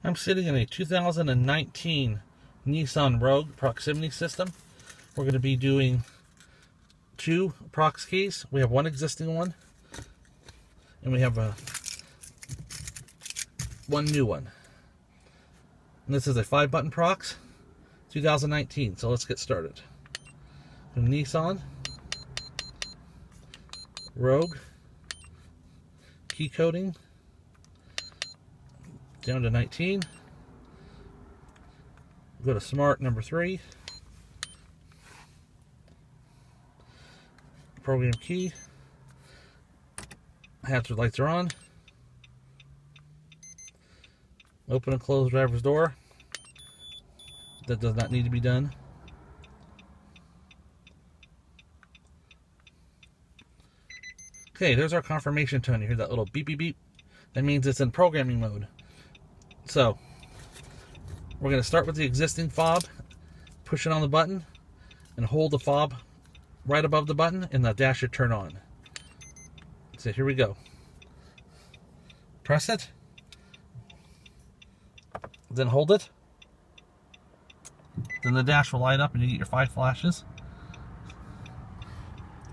I'm sitting in a 2019 Nissan Rogue proximity system. We're going to be doing 2 Prox keys. We have one existing one, and we have one new one. And this is a 5-button Prox, 2019. So let's get started. The Nissan Rogue key coding down to 19. Go to Smart number 3. Program key. Hazard lights are on. Open and close driver's door. That does not need to be done. Okay, there's our confirmation tone. You hear that little beep beep beep? That means it's in programming mode. So, we're going to start with the existing fob, push it on the button, and hold the fob right above the button, and the dash should turn on. So here we go. Press it, then hold it, then the dash will light up and you get your 5 flashes.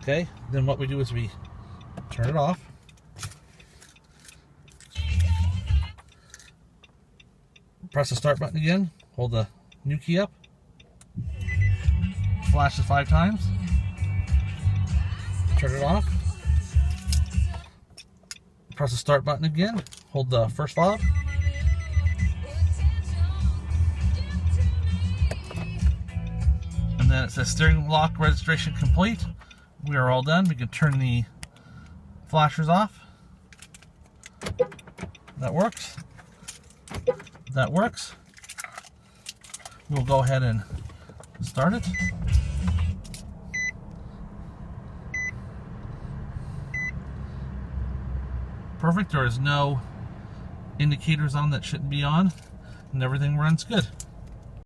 Okay, then what we do is we turn it off. Press the start button again, hold the new key up, flashes 5 times, turn it off, press the start button again, hold the first fob, and then it says steering lock registration complete. We are all done. We can turn the flashers off. That works. That works. We'll go ahead and start it. Perfect. There is no indicators on that shouldn't be on, and everything runs good.